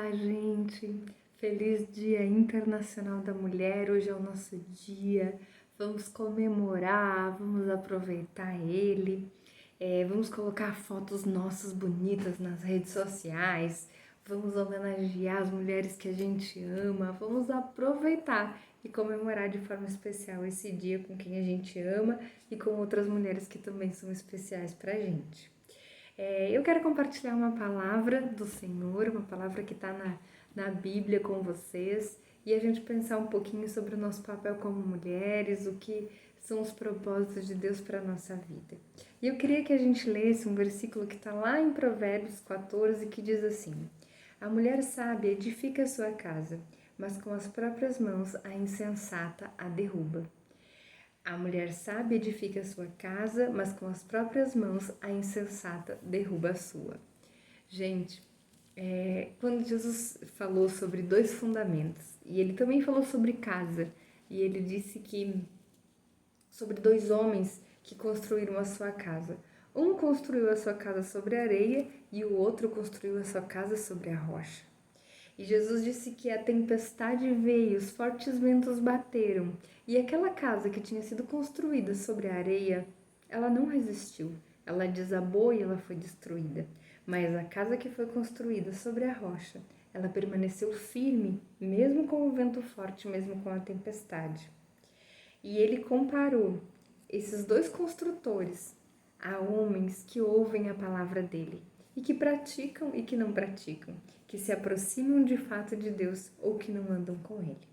Olá, gente! Feliz Dia Internacional da Mulher! Hoje é o nosso dia. Vamos comemorar, vamos aproveitar ele. Vamos colocar fotos nossas bonitas nas redes sociais. Vamos homenagear as mulheres que a gente ama. Vamos aproveitar e comemorar de forma especial esse dia com quem a gente ama e com outras mulheres que também são especiais pra gente. Eu quero compartilhar uma palavra do Senhor, uma palavra que está na Bíblia com vocês, e a gente pensar um pouquinho sobre o nosso papel como mulheres, o que são os propósitos de Deus para a nossa vida. E eu queria que a gente lesse um versículo que está lá em Provérbios 14, que diz assim: A mulher sábia edifica a sua casa, mas com as próprias mãos a insensata a derruba. A mulher sábia edifica a sua casa, mas com as próprias mãos a insensata derruba a sua. Gente, quando Jesus falou sobre dois fundamentos, e ele também falou sobre casa, e ele disse que sobre dois homens que construíram a sua casa. Um construiu a sua casa sobre a areia e o outro construiu a sua casa sobre a rocha. E Jesus disse que a tempestade veio, os fortes ventos bateram, e aquela casa que tinha sido construída sobre a areia, ela não resistiu. Ela desabou e ela foi destruída. Mas a casa que foi construída sobre a rocha, ela permaneceu firme, mesmo com o vento forte, mesmo com a tempestade. E ele comparou esses dois construtores a homens que ouvem a palavra dele e que praticam e que não praticam, que se aproximam de fato de Deus ou que não andam com ele.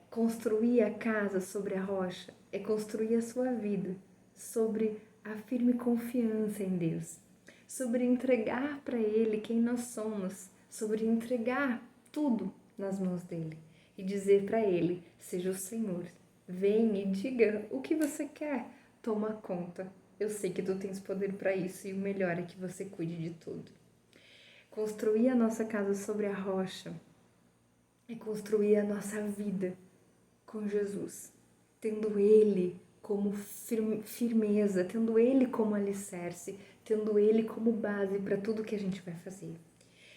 Construir a casa sobre a rocha é construir a sua vida sobre a firme confiança em Deus, sobre entregar para Ele quem nós somos, sobre entregar tudo nas mãos dele e dizer para Ele: seja o Senhor, vem e diga o que você quer, toma conta. Eu sei que tu tens poder para isso e o melhor é que você cuide de tudo. Construir a nossa casa sobre a rocha é construir a nossa vida com Jesus, tendo Ele como firmeza, tendo Ele como alicerce, tendo Ele como base para tudo que a gente vai fazer.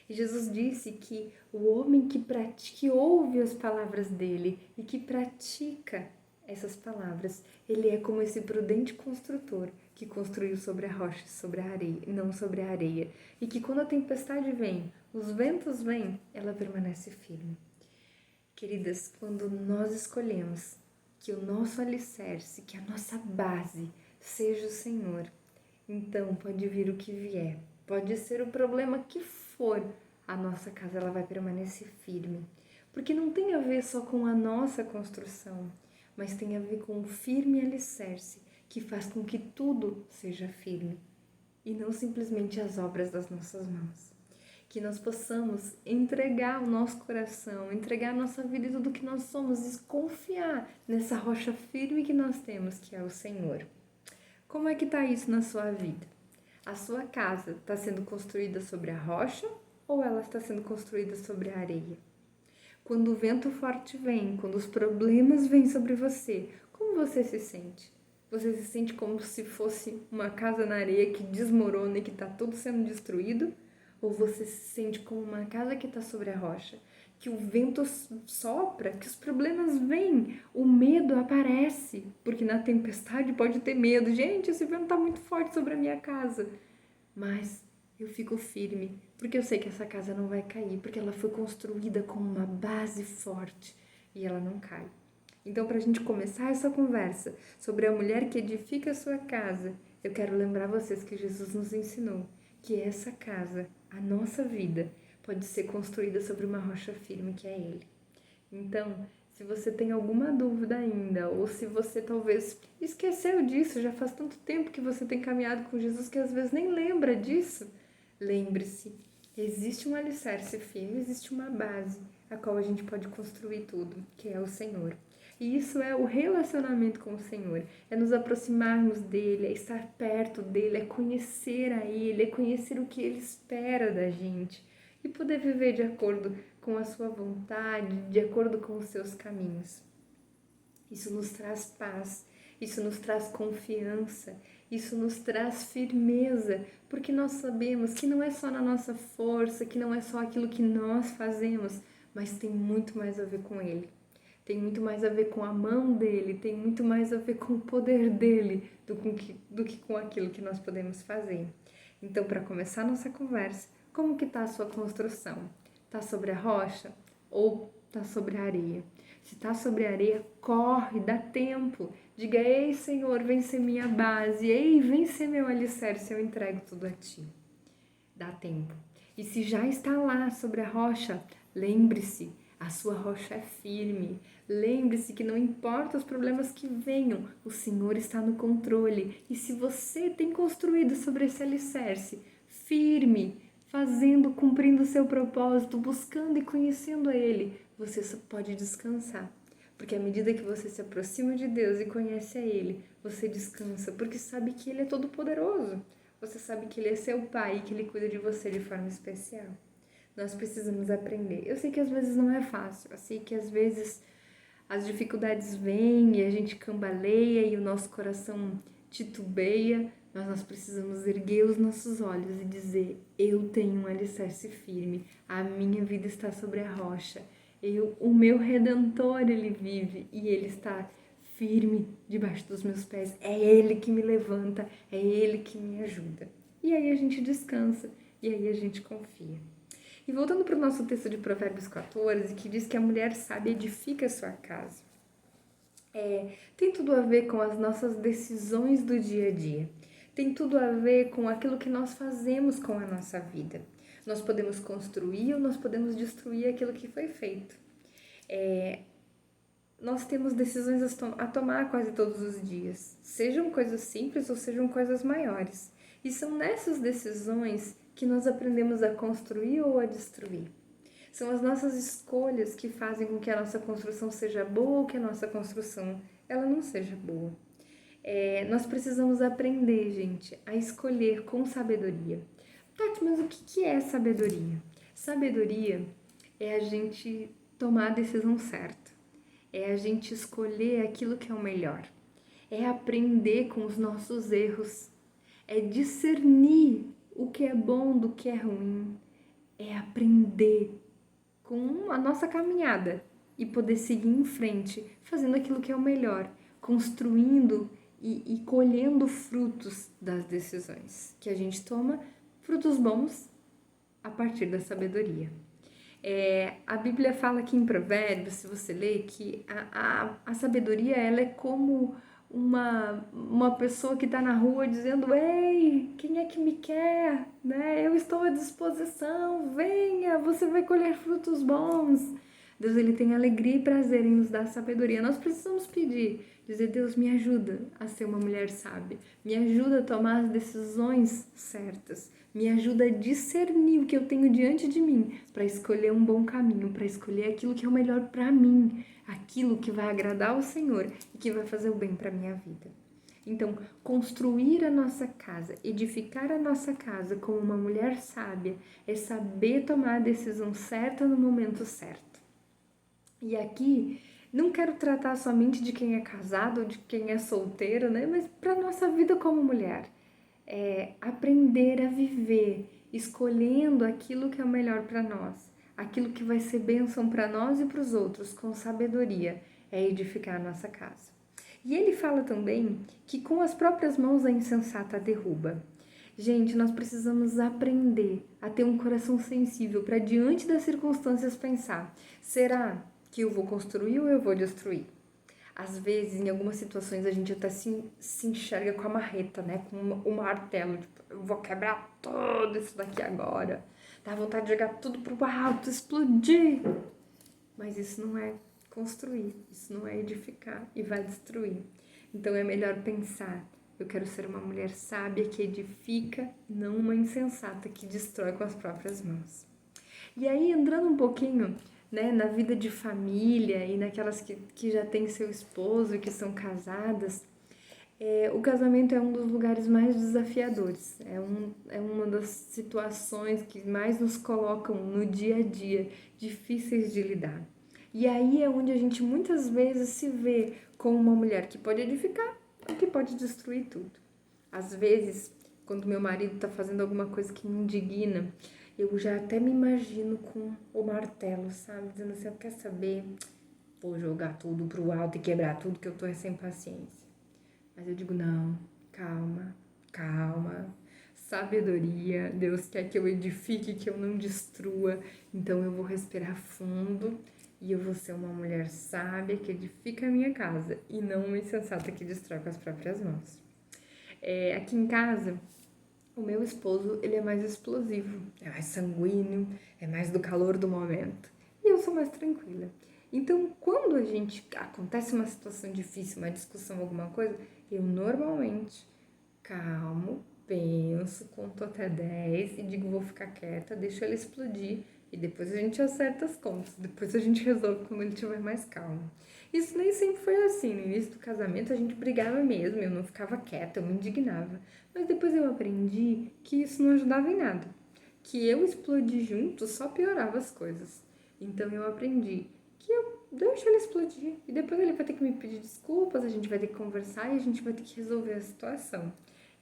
E Jesus disse que o homem que ouve as palavras dele e que pratica essas palavras, ele é como esse prudente construtor que construiu sobre a rocha, sobre a areia, não sobre a areia, e que quando a tempestade vem, os ventos vêm, ela permanece firme. Queridas, quando nós escolhemos que o nosso alicerce, que a nossa base seja o Senhor, então pode vir o que vier, pode ser o problema que for, a nossa casa ela vai permanecer firme. Porque não tem a ver só com a nossa construção, mas tem a ver com o firme alicerce que faz com que tudo seja firme e não simplesmente as obras das nossas mãos. Que nós possamos entregar o nosso coração, entregar a nossa vida e tudo que nós somos e confiar nessa rocha firme que nós temos, que é o Senhor. Como é que está isso na sua vida? A sua casa está sendo construída sobre a rocha ou ela está sendo construída sobre a areia? Quando o vento forte vem, quando os problemas vêm sobre você, como você se sente? Você se sente como se fosse uma casa na areia que desmorona e que está tudo sendo destruído? Ou você se sente como uma casa que está sobre a rocha, que o vento sopra, que os problemas vêm, o medo aparece, porque na tempestade pode ter medo. Gente, esse vento está muito forte sobre a minha casa. Mas eu fico firme, porque eu sei que essa casa não vai cair, porque ela foi construída com uma base forte e ela não cai. Então, para a gente começar essa conversa sobre a mulher que edifica a sua casa, eu quero lembrar vocês que Jesus nos ensinou que essa casa, a nossa vida, pode ser construída sobre uma rocha firme que é Ele. Então, se você tem alguma dúvida ainda, ou se você talvez esqueceu disso, já faz tanto tempo que você tem caminhado com Jesus que às vezes nem lembra disso, lembre-se, existe um alicerce firme, existe uma base a qual a gente pode construir tudo, que é o Senhor. E isso é o relacionamento com o Senhor, é nos aproximarmos dEle, é estar perto dEle, é conhecer a Ele, é conhecer o que Ele espera da gente e poder viver de acordo com a sua vontade, de acordo com os seus caminhos. Isso nos traz paz, isso nos traz confiança, Isso nos traz firmeza, porque nós sabemos que não é só na nossa força, que não é só aquilo que nós fazemos, mas tem muito mais a ver com Ele. Tem muito mais a ver com a mão dele, tem muito mais a ver com o poder dele do que com aquilo que nós podemos fazer. Então, para começar a nossa conversa, como que está a sua construção? Está sobre a rocha ou está sobre a areia? Se está sobre a areia, corre, dá tempo. Diga, ei Senhor, vem ser minha base, ei, vem ser meu alicerce, eu entrego tudo a Ti. Dá tempo. E se já está lá sobre a rocha, lembre-se, a sua rocha é firme. Lembre-se que não importa os problemas que venham, o Senhor está no controle. E se você tem construído sobre esse alicerce, firme, fazendo, cumprindo o seu propósito, buscando e conhecendo a Ele, você só pode descansar. Porque à medida que você se aproxima de Deus e conhece a Ele, você descansa, porque sabe que Ele é todo poderoso. Você sabe que Ele é seu Pai e que Ele cuida de você de forma especial. Nós precisamos aprender. Eu sei que às vezes não é fácil, eu sei que às vezes as dificuldades vêm e a gente cambaleia e o nosso coração titubeia, mas nós precisamos erguer os nossos olhos e dizer, eu tenho um alicerce firme, a minha vida está sobre a rocha, o meu Redentor, Ele vive e Ele está firme debaixo dos meus pés, é Ele que me levanta, é Ele que me ajuda. E aí a gente descansa, e aí a gente confia. E voltando para o nosso texto de Provérbios 14, que diz que a mulher sábia edifica a sua casa. Tem tudo a ver com as nossas decisões do dia a dia. Tem tudo a ver com aquilo que nós fazemos com a nossa vida. Nós podemos construir ou nós podemos destruir aquilo que foi feito. Nós temos decisões a tomar quase todos os dias, sejam coisas simples ou sejam coisas maiores. E são nessas decisões que nós aprendemos a construir ou a destruir. São as nossas escolhas que fazem com que a nossa construção seja boa ou que a nossa construção ela não seja boa. Nós precisamos aprender, gente, a escolher com sabedoria. Tati, mas o que é sabedoria? Sabedoria é a gente tomar a decisão certa. É a gente escolher aquilo que é o melhor. É aprender com os nossos erros. É discernir o que é bom do que é ruim. É aprender com a nossa caminhada e poder seguir em frente, fazendo aquilo que é o melhor, construindo e colhendo frutos das decisões que a gente toma, frutos bons a partir da sabedoria. A Bíblia fala aqui em Provérbios, se você ler, que a sabedoria ela é como uma pessoa que está na rua dizendo, ei, quem é que me quer? Né? Eu estou à disposição, venha, você vai colher frutos bons. Deus ele tem alegria e prazer em nos dar sabedoria. Nós precisamos pedir, dizer, Deus me ajuda a ser uma mulher sábia, me ajuda a tomar as decisões certas, me ajuda a discernir o que eu tenho diante de mim para escolher um bom caminho, para escolher aquilo que é o melhor para mim, aquilo que vai agradar ao Senhor e que vai fazer o bem para a minha vida. Então, construir a nossa casa, edificar a nossa casa como uma mulher sábia é saber tomar a decisão certa no momento certo. E aqui, não quero tratar somente de quem é casado ou de quem é solteiro, né? Mas para a nossa vida como mulher. Aprender a viver, escolhendo aquilo que é o melhor para nós, aquilo que vai ser bênção para nós e para os outros, com sabedoria, é edificar a nossa casa. E ele fala também que com as próprias mãos a insensata derruba. Gente, nós precisamos aprender a ter um coração sensível para diante das circunstâncias pensar, será que eu vou construir ou eu vou destruir? Às vezes, em algumas situações, a gente até se enxerga com a marreta, né? Com o martelo. Tipo, eu vou quebrar tudo isso daqui agora. Dá vontade de jogar tudo pro alto, explodir. Mas isso não é construir, isso não é edificar e vai destruir. Então é melhor pensar, eu quero ser uma mulher sábia que edifica, não uma insensata que destrói com as próprias mãos. E aí, entrando um pouquinho, né, na vida de família e naquelas que já têm seu esposo e que são casadas, o casamento é um dos lugares mais desafiadores, é uma das situações que mais nos colocam no dia a dia, difíceis de lidar. E aí é onde a gente muitas vezes se vê como uma mulher que pode edificar ou que pode destruir tudo. Às vezes, quando meu marido tá fazendo alguma coisa que me indigna, eu já até me imagino com o martelo, sabe? Dizendo assim, quer saber? Vou jogar tudo pro alto e quebrar tudo que eu tô sem paciência. Mas eu digo, não, calma, calma. Sabedoria, Deus quer que eu edifique, que eu não destrua. Então eu vou respirar fundo e eu vou ser uma mulher sábia que edifica a minha casa e não uma insensata que destrói com as próprias mãos. Aqui em casa, o meu esposo, ele é mais explosivo, é mais sanguíneo, é mais do calor do momento. E eu sou mais tranquila. Então, quando a gente acontece uma situação difícil, uma discussão, alguma coisa, eu normalmente calmo, penso, conto até 10 e digo, vou ficar quieta, deixo ele explodir e depois a gente acerta as contas, depois a gente resolve quando ele estiver mais calmo. Isso nem sempre foi assim, no início do casamento a gente brigava mesmo, eu não ficava quieta, eu me indignava. Mas depois eu aprendi que isso não ajudava em nada, que eu explodir junto só piorava as coisas. Então eu aprendi que eu deixo ele explodir e depois ele vai ter que me pedir desculpas, a gente vai ter que conversar e a gente vai ter que resolver a situação.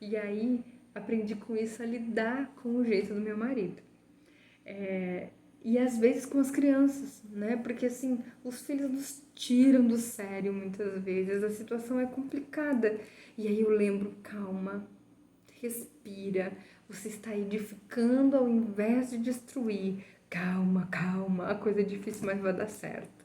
E aí aprendi com isso a lidar com o jeito do meu marido. E às vezes com as crianças, né? Porque assim, os filhos nos tiram do sério muitas vezes, a situação é complicada. E aí eu lembro, calma, respira, você está edificando ao invés de destruir. Calma, calma, a coisa é difícil, mas vai dar certo.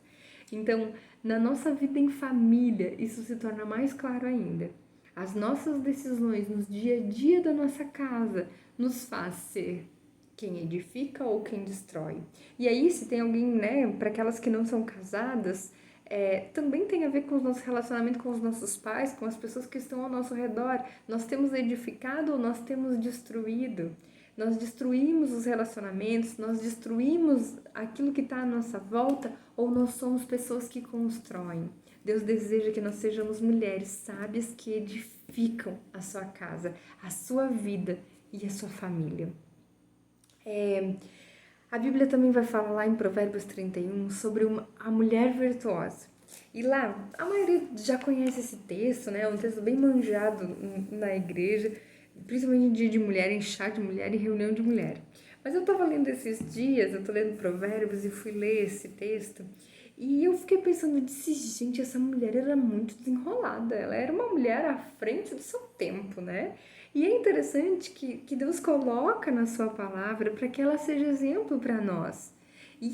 Então, na nossa vida em família, isso se torna mais claro ainda. As nossas decisões no dia a dia da nossa casa nos faz ser quem edifica ou quem destrói. E aí, se tem alguém, né, para aquelas que não são casadas, também tem a ver com o nosso relacionamento com os nossos pais, com as pessoas que estão ao nosso redor. Nós temos edificado ou nós temos destruído? Nós destruímos os relacionamentos, nós destruímos aquilo que está à nossa volta ou nós somos pessoas que constroem? Deus deseja que nós sejamos mulheres sábias que edificam a sua casa, a sua vida e a sua família. A Bíblia também vai falar lá em Provérbios 31 sobre a mulher virtuosa. E lá, a maioria já conhece esse texto, né? É um texto bem manjado na igreja, principalmente em dia de mulher, em chá de mulher e reunião de mulher. Mas eu tava lendo esses dias, eu tô lendo Provérbios e fui ler esse texto, e eu fiquei pensando, disse, gente, essa mulher era muito desenrolada, ela era uma mulher à frente do seu tempo, né? E é interessante que Deus coloca na sua palavra para que ela seja exemplo para nós. E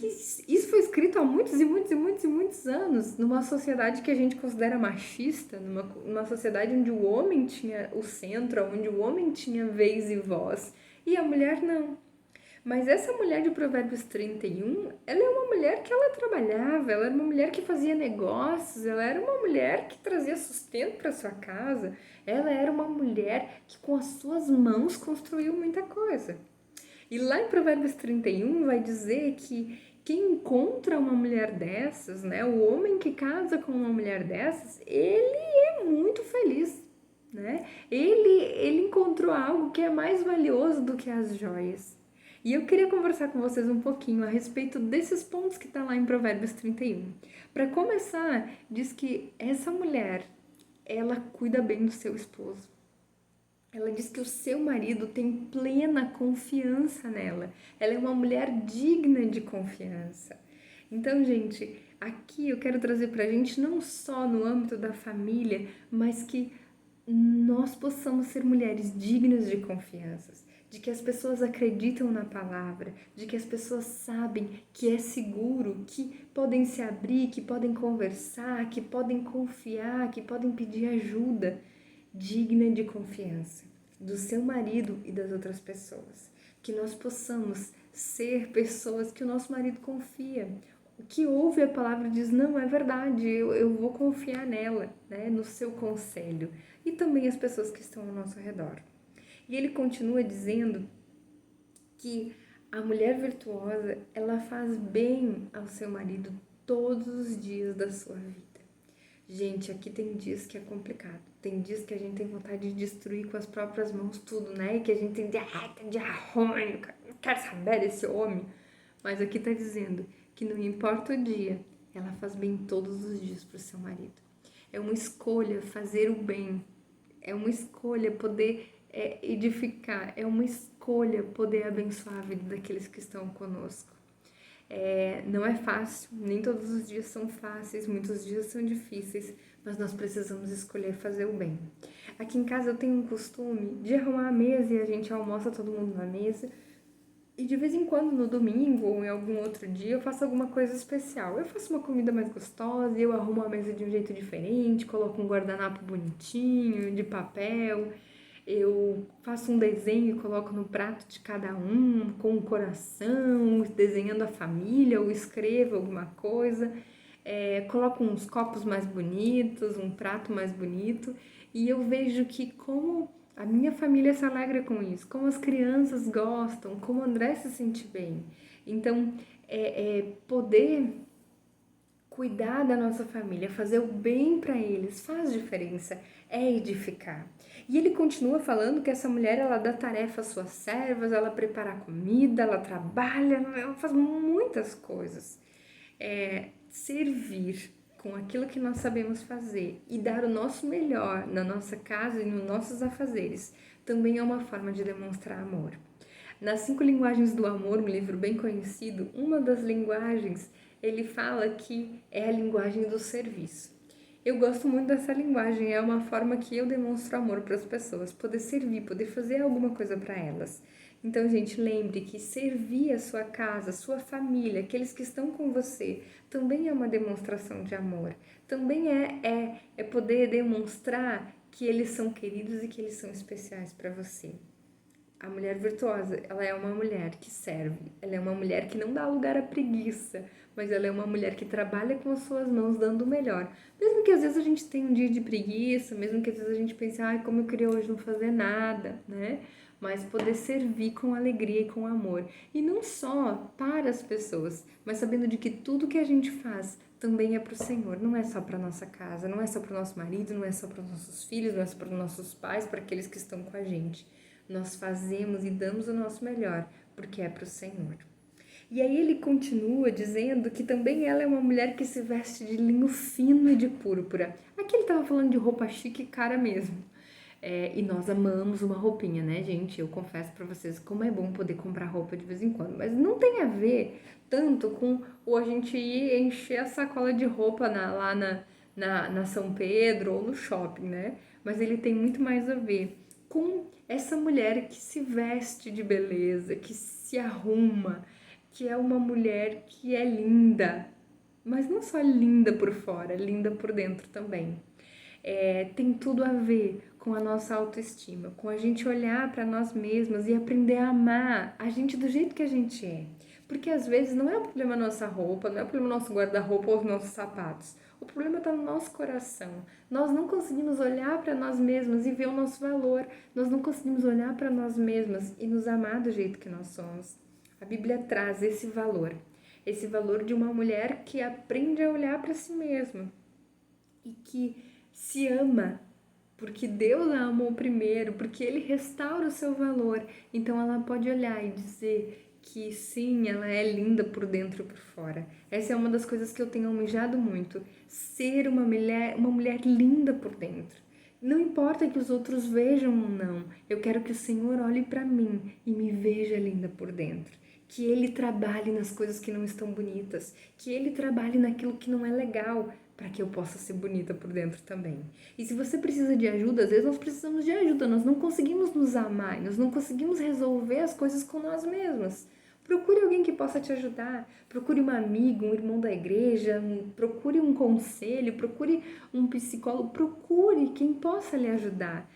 isso foi escrito há muitos e muitos e muitos e muitos anos, numa sociedade que a gente considera machista, numa sociedade onde o homem tinha o centro, onde o homem tinha vez e voz, e a mulher não. Mas essa mulher de Provérbios 31, ela é uma mulher que ela trabalhava, ela era uma mulher que fazia negócios, ela era uma mulher que trazia sustento para sua casa, ela era uma mulher que com as suas mãos construiu muita coisa. E lá em Provérbios 31 vai dizer que quem encontra uma mulher dessas, né, o homem que casa com uma mulher dessas, ele é muito feliz, né? Ele encontrou algo que é mais valioso do que as joias. E eu queria conversar com vocês um pouquinho a respeito desses pontos que está lá em Provérbios 31. Para começar, diz que essa mulher, ela cuida bem do seu esposo. Ela diz que o seu marido tem plena confiança nela. Ela é uma mulher digna de confiança. Então, gente, aqui eu quero trazer pra gente não só no âmbito da família, mas que nós possamos ser mulheres dignas de confianças, de que as pessoas acreditam na palavra, de que as pessoas sabem que é seguro, que podem se abrir, que podem conversar, que podem confiar, que podem pedir ajuda, digna de confiança do seu marido e das outras pessoas. Que nós possamos ser pessoas que o nosso marido confia, que ouve a palavra e diz, não, é verdade, eu vou confiar nela, né, no seu conselho. E também as pessoas que estão ao nosso redor. E ele continua dizendo que a mulher virtuosa, ela faz bem ao seu marido todos os dias da sua vida. Gente, aqui tem dias que é complicado. Tem dias que a gente tem vontade de destruir com as próprias mãos tudo, né? E que a gente tem de arrônio, não quero saber desse homem. Mas aqui tá dizendo que não importa o dia, ela faz bem todos os dias pro seu marido. É uma escolha fazer o bem. é uma escolha poder edificar, é uma escolha poder abençoar a vida daqueles que estão conosco. Não é fácil, nem todos os dias são fáceis, muitos dias são difíceis, mas nós precisamos escolher fazer o bem. Aqui em casa eu tenho um costume de arrumar a mesa e a gente almoça todo mundo na mesa. E de vez em quando, no domingo ou em algum outro dia, eu faço alguma coisa especial. Eu faço uma comida mais gostosa, eu arrumo a mesa de um jeito diferente, coloco um guardanapo bonitinho, de papel. Eu faço um desenho e coloco no prato de cada um, com um coração, desenhando a família, ou escrevo alguma coisa. Coloco uns copos mais bonitos, um prato mais bonito. E eu vejo que como a minha família se alegra com isso, como as crianças gostam, como o André se sente bem. Então, poder cuidar da nossa família, fazer o bem para eles, faz diferença, é edificar. E ele continua falando que essa mulher, ela dá tarefa às suas servas, ela prepara a comida, ela trabalha, ela faz muitas coisas. Servir com aquilo que nós sabemos fazer e dar o nosso melhor na nossa casa e nos nossos afazeres também é uma forma de demonstrar amor. Nas 5 linguagens do amor, um livro bem conhecido, uma das linguagens, ele fala que é a linguagem do serviço. Eu gosto muito dessa linguagem, é uma forma que eu demonstro amor para as pessoas, poder servir, poder fazer alguma coisa para elas. Então, gente, lembre que servir a sua casa, a sua família, aqueles que estão com você, também é uma demonstração de amor. Também é poder demonstrar que eles são queridos e que eles são especiais para você. A mulher virtuosa, ela é uma mulher que serve, ela é uma mulher que não dá lugar à preguiça, mas ela é uma mulher que trabalha com as suas mãos dando o melhor. Mesmo que às vezes a gente tenha um dia de preguiça, mesmo que às vezes a gente pense, como eu queria hoje não fazer nada, né? Mas poder servir com alegria e com amor. E não só para as pessoas, mas sabendo de que tudo que a gente faz também é para o Senhor, não é só para nossa casa, não é só para o nosso marido, não é só para os nossos filhos, não é só para os nossos pais, para aqueles que estão com a gente. Nós fazemos e damos o nosso melhor, porque é para o Senhor. E aí ele continua dizendo que também ela é uma mulher que se veste de linho fino e de púrpura. Aqui ele estava falando de roupa chique e cara mesmo. E nós amamos uma roupinha, né, gente? Eu confesso para vocês como é bom poder comprar roupa de vez em quando. Mas não tem a ver tanto com a gente ir encher a sacola de roupa lá na São Pedro ou no shopping, né? Mas ele tem muito mais a ver com essa mulher que se veste de beleza, que se arruma, que é uma mulher que é linda, mas não só linda por fora, linda por dentro também. Tem tudo a ver com a nossa autoestima, com a gente olhar para nós mesmas e aprender a amar a gente do jeito que a gente é. Porque às vezes não é o problema a nossa roupa, não é o problema o nosso guarda-roupa ou os nossos sapatos. O problema está no nosso coração. Nós não conseguimos olhar para nós mesmas e ver o nosso valor. Nós não conseguimos olhar para nós mesmas e nos amar do jeito que nós somos. A Bíblia traz esse valor de uma mulher que aprende a olhar para si mesma e que se ama, porque Deus a amou primeiro, porque Ele restaura o seu valor. Então ela pode olhar e dizer que sim, ela é linda por dentro e por fora. Essa é uma das coisas que eu tenho almejado muito, ser uma mulher linda por dentro. Não importa que os outros vejam ou não, eu quero que o Senhor olhe para mim e me veja linda por dentro. Que Ele trabalhe nas coisas que não estão bonitas, que Ele trabalhe naquilo que não é legal, para que eu possa ser bonita por dentro também. E se você precisa de ajuda, às vezes nós precisamos de ajuda, nós não conseguimos nos amar, nós não conseguimos resolver as coisas com nós mesmas. Procure alguém que possa te ajudar, procure uma amiga, um irmão da igreja, procure um conselho, procure um psicólogo, procure quem possa lhe ajudar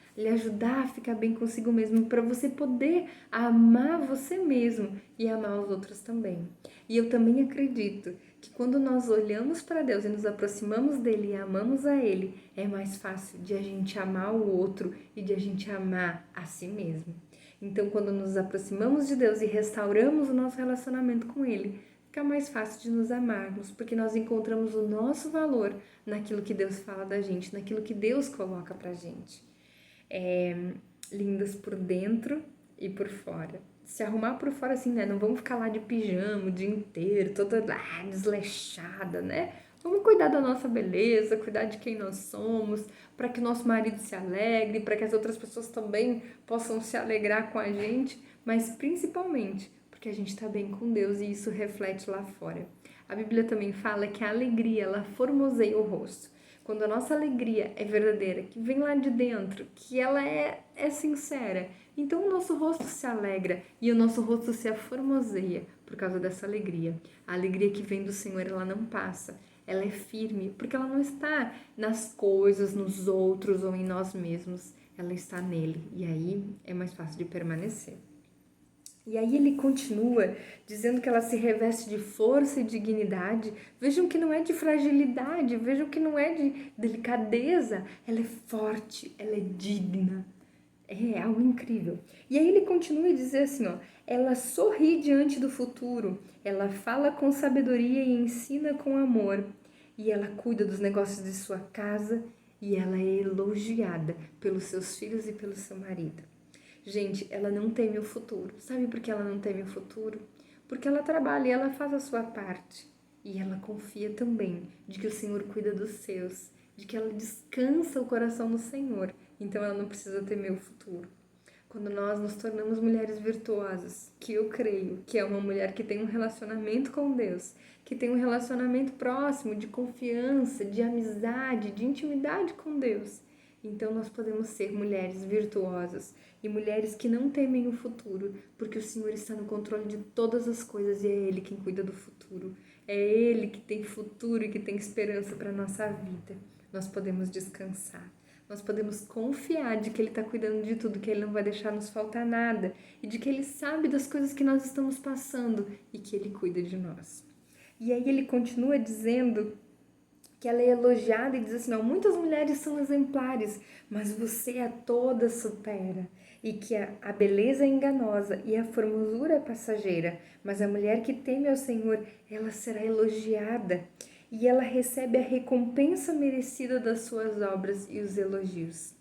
a ficar bem consigo mesmo, para você poder amar você mesmo e amar os outros também. E eu também acredito que quando nós olhamos para Deus e nos aproximamos dele e amamos a ele, é mais fácil de a gente amar o outro e de a gente amar a si mesmo. Então, quando nos aproximamos de Deus e restauramos o nosso relacionamento com ele, fica mais fácil de nos amarmos, porque nós encontramos o nosso valor naquilo que Deus fala da gente, naquilo que Deus coloca pra gente. Lindas por dentro e por fora. Se arrumar por fora assim, né? Não vamos ficar lá de pijama o dia inteiro, toda desleixada, né? Vamos cuidar da nossa beleza, cuidar de quem nós somos, para que o nosso marido se alegre, para que as outras pessoas também possam se alegrar com a gente, mas principalmente porque a gente está bem com Deus e isso reflete lá fora. A Bíblia também fala que a alegria, ela formoseia o rosto. Quando a nossa alegria é verdadeira, que vem lá de dentro, que ela é sincera, então o nosso rosto se alegra e o nosso rosto se aformoseia por causa dessa alegria. A alegria que vem do Senhor, ela não passa, ela é firme, porque ela não está nas coisas, nos outros ou em nós mesmos, ela está nele, e aí é mais fácil de permanecer. E aí ele continua dizendo que ela se reveste de força e dignidade. Vejam que não é de fragilidade, vejam que não é de delicadeza. Ela é forte, ela é digna. É algo incrível. E aí ele continua a dizer assim, ó, ela sorri diante do futuro, ela fala com sabedoria e ensina com amor. E ela cuida dos negócios de sua casa e ela é elogiada pelos seus filhos e pelo seu marido. Gente, ela não teme o futuro. Sabe por que ela não teme o futuro? Porque ela trabalha e ela faz a sua parte. E ela confia também de que o Senhor cuida dos seus, de que ela descansa o coração no Senhor. Então ela não precisa temer o futuro. Quando nós nos tornamos mulheres virtuosas, que eu creio que é uma mulher que tem um relacionamento com Deus, que tem um relacionamento próximo, de confiança, de amizade, de intimidade com Deus, então nós podemos ser mulheres virtuosas e mulheres que não temem o futuro, porque o Senhor está no controle de todas as coisas e é Ele quem cuida do futuro. É Ele que tem futuro e que tem esperança para a nossa vida. Nós podemos descansar. Nós podemos confiar de que Ele está cuidando de tudo, que Ele não vai deixar nos faltar nada e de que Ele sabe das coisas que nós estamos passando e que Ele cuida de nós. E aí ele continua dizendo que ela é elogiada e diz assim, não, muitas mulheres são exemplares, mas você a todas supera. E que a beleza é enganosa e a formosura é passageira, mas a mulher que teme ao Senhor, ela será elogiada e ela recebe a recompensa merecida das suas obras e os elogios.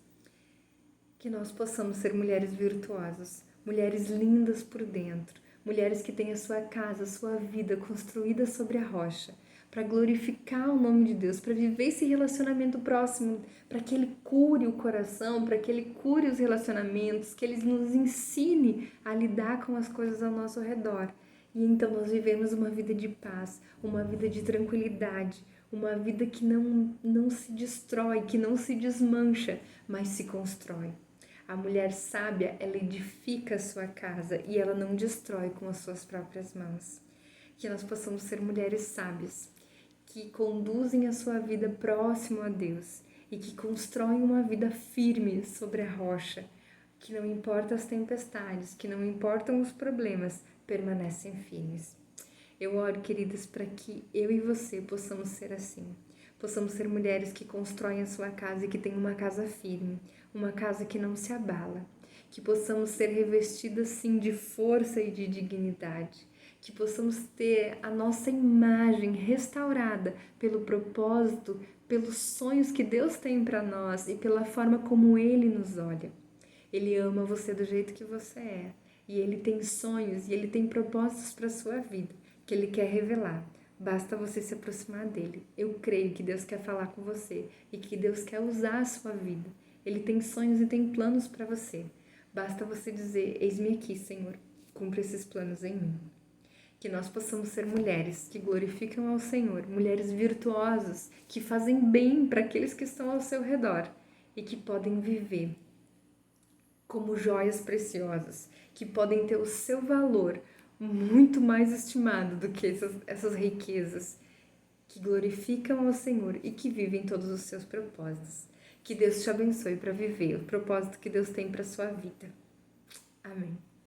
Que nós possamos ser mulheres virtuosas, mulheres lindas por dentro, mulheres que têm a sua casa, a sua vida construída sobre a rocha, para glorificar o nome de Deus, para viver esse relacionamento próximo, para que Ele cure o coração, para que Ele cure os relacionamentos, que Ele nos ensine a lidar com as coisas ao nosso redor. E então nós vivemos uma vida de paz, uma vida de tranquilidade, uma vida que não se destrói, que não se desmancha, mas se constrói. A mulher sábia, ela edifica a sua casa e ela não destrói com as suas próprias mãos. Que nós possamos ser mulheres sábias, que conduzem a sua vida próximo a Deus e que constroem uma vida firme sobre a rocha, que não importa as tempestades, que não importam os problemas, permanecem firmes. Eu oro, queridas, para que eu e você possamos ser assim. Possamos ser mulheres que constroem a sua casa e que têm uma casa firme, uma casa que não se abala. Que possamos ser revestidas, sim, de força e de dignidade. Que possamos ter a nossa imagem restaurada pelo propósito, pelos sonhos que Deus tem para nós e pela forma como Ele nos olha. Ele ama você do jeito que você é. E Ele tem sonhos e Ele tem propósitos para a sua vida, que Ele quer revelar. Basta você se aproximar dele. Eu creio que Deus quer falar com você e que Deus quer usar a sua vida. Ele tem sonhos e tem planos para você. Basta você dizer, eis-me aqui, Senhor, cumpre esses planos em mim. Que nós possamos ser mulheres que glorificam ao Senhor, mulheres virtuosas, que fazem bem para aqueles que estão ao seu redor e que podem viver como joias preciosas, que podem ter o seu valor muito mais estimado do que essas riquezas, que glorificam ao Senhor e que vivem todos os seus propósitos. Que Deus te abençoe para viver o propósito que Deus tem para a sua vida. Amém.